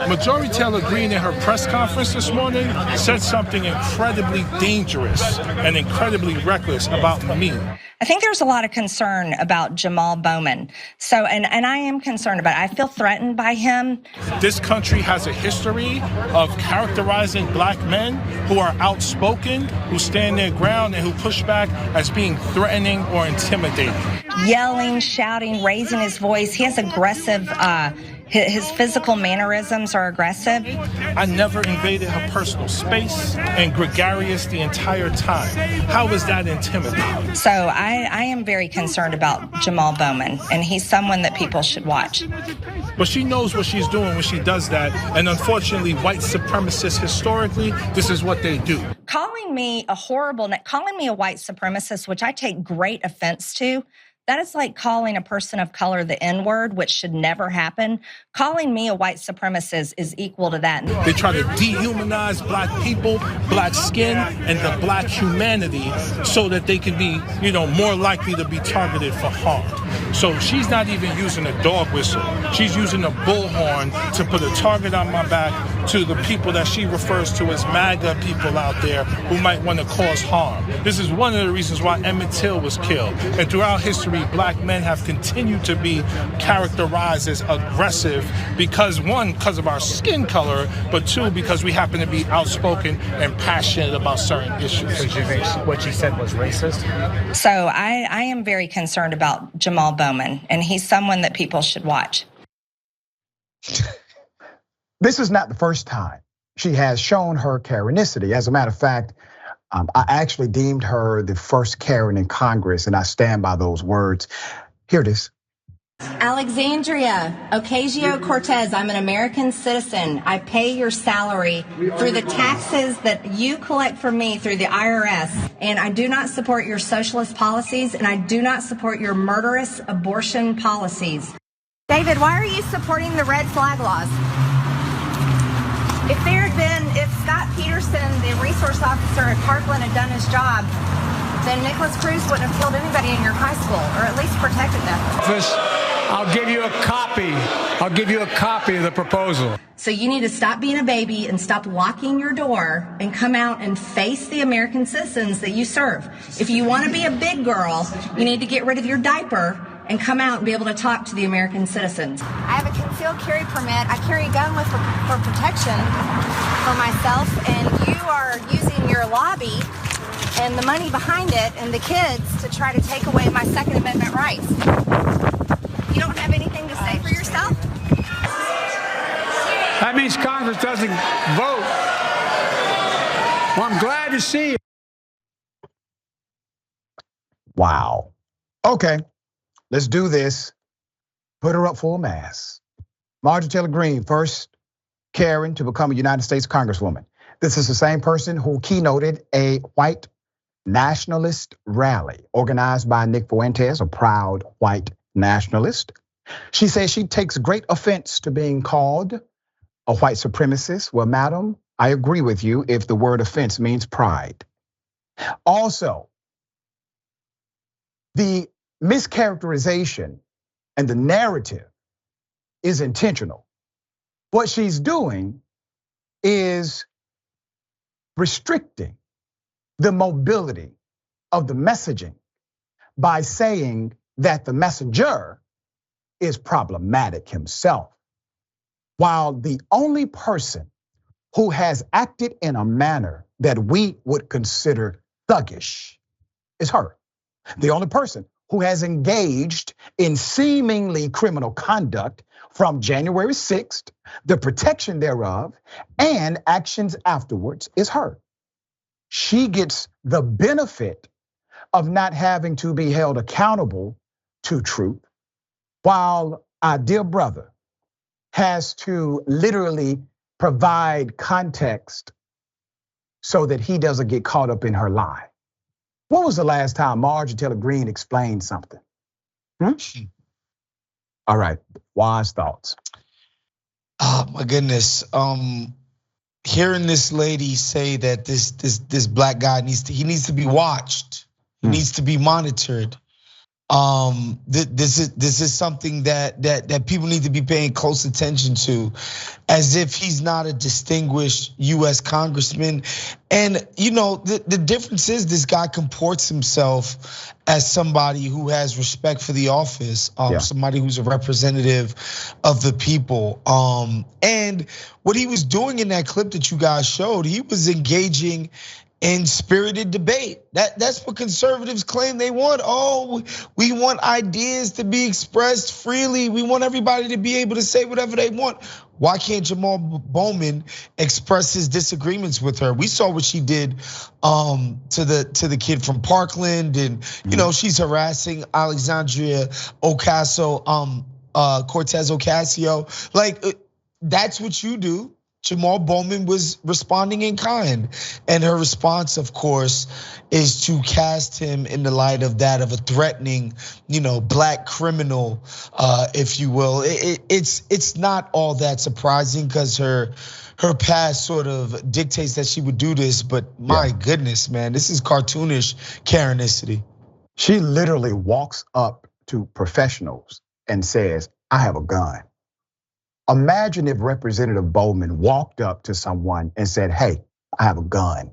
Marjorie Taylor Greene in her press conference this morning said something incredibly dangerous and incredibly reckless about me. I think there's a lot of concern about Jamaal Bowman. And I am concerned about it. I feel threatened by him. This country has a history of characterizing black men who are outspoken, who stand their ground, and who push back as being threatening or intimidating. Yelling, shouting, raising his voice. He has aggressive, his physical mannerisms are aggressive. I never invaded her personal space and gregarious the entire time. How is that intimidating? So I am very concerned about Jamaal Bowman, and he's someone that people should watch. But she knows what she's doing when she does that, and unfortunately, white supremacists, historically, this is what they do. Calling me a white supremacist, which I take great offense to, that is like calling a person of color the N-word, which should never happen. Calling me a white supremacist is equal to that. They try to dehumanize black people, black skin, and the black humanity so that they can be, more likely to be targeted for harm. So she's not even using a dog whistle. She's using a bullhorn to put a target on my back to the people that she refers to as MAGA people out there who might want to cause harm. This is one of the reasons why Emmett Till was killed. And throughout history, black men have continued to be characterized as aggressive because, one, because of our skin color, but two, because we happen to be outspoken and passionate about certain issues. So you think what she said was racist? So I am very concerned about Jamaal Bowman, and he's someone that people should watch. This is not the first time she has shown her Karenicity. As a matter of fact, I actually deemed her the first Karen in Congress, and I stand by those words. Here it is. Alexandria Ocasio-Cortez, I'm an American citizen. I pay your salary through the taxes that you collect from me through the IRS. And I do not support your socialist policies, and I do not support your murderous abortion policies. David, why are you supporting the red flag laws? If Scott Peterson, the resource officer at Parkland, had done his job, then Nicholas Cruz wouldn't have killed anybody in your high school, or at least protected them. I'll give you a copy. I'll give you a copy of the proposal. So you need to stop being a baby and stop locking your door and come out and face the American citizens that you serve. If you want to be a big girl, you need to get rid of your diaper and come out and be able to talk to the American citizens. I have a concealed carry permit. I carry a gun for protection for myself, and you are using your lobby and the money behind it and the kids to try to take away my Second Amendment rights. You don't have anything to say for yourself? That means Congress doesn't vote. Well, I'm glad to see it. Wow. Okay, let's do this. Put her up full mass. Marjorie Taylor Greene, first Karen to become a United States Congresswoman. This is the same person who keynoted a white nationalist rally organized by Nick Fuentes, a proud white nationalist. She says she takes great offense to being called a white supremacist. Well, madam, I agree with you if the word offense means pride. Also, the mischaracterization and the narrative is intentional. What she's doing is restricting the mobility of the messaging by saying that the messenger is problematic himself, while the only person who has acted in a manner that we would consider thuggish is her. The only person who has engaged in seemingly criminal conduct from January 6th, the protection thereof, and actions afterwards is her. She gets the benefit of not having to be held accountable to truth, while our dear brother has to literally provide context so that he doesn't get caught up in her lie. When was the last time Marjorie Taylor Greene explained something? All right, wise thoughts. Oh my goodness. Hearing this lady say that this black guy needs to be watched. He needs to be monitored. This is something that people need to be paying close attention to, as if he's not a distinguished U.S. congressman. And the difference is this guy comports himself as somebody who has respect for the office, somebody who's a representative of the people. And what he was doing in that clip that you guys showed, he was engaging in spirited debate. That's what conservatives claim they want. Oh, we want ideas to be expressed freely. We want everybody to be able to say whatever they want. Why can't Jamaal Bowman express his disagreements with her? We saw what she did to the kid from Parkland, and she's harassing Alexandria Cortez Ocasio. Like, that's what you do. Jamaal Bowman was responding in kind. And her response, of course, is to cast him in the light of that of a threatening, black criminal, if you will. It's not all that surprising because her past sort of dictates that she would do this, but my goodness, man, this is cartoonish Karenicity. She literally walks up to professionals and says, I have a gun. Imagine if Representative Bowman walked up to someone and said, hey, I have a gun.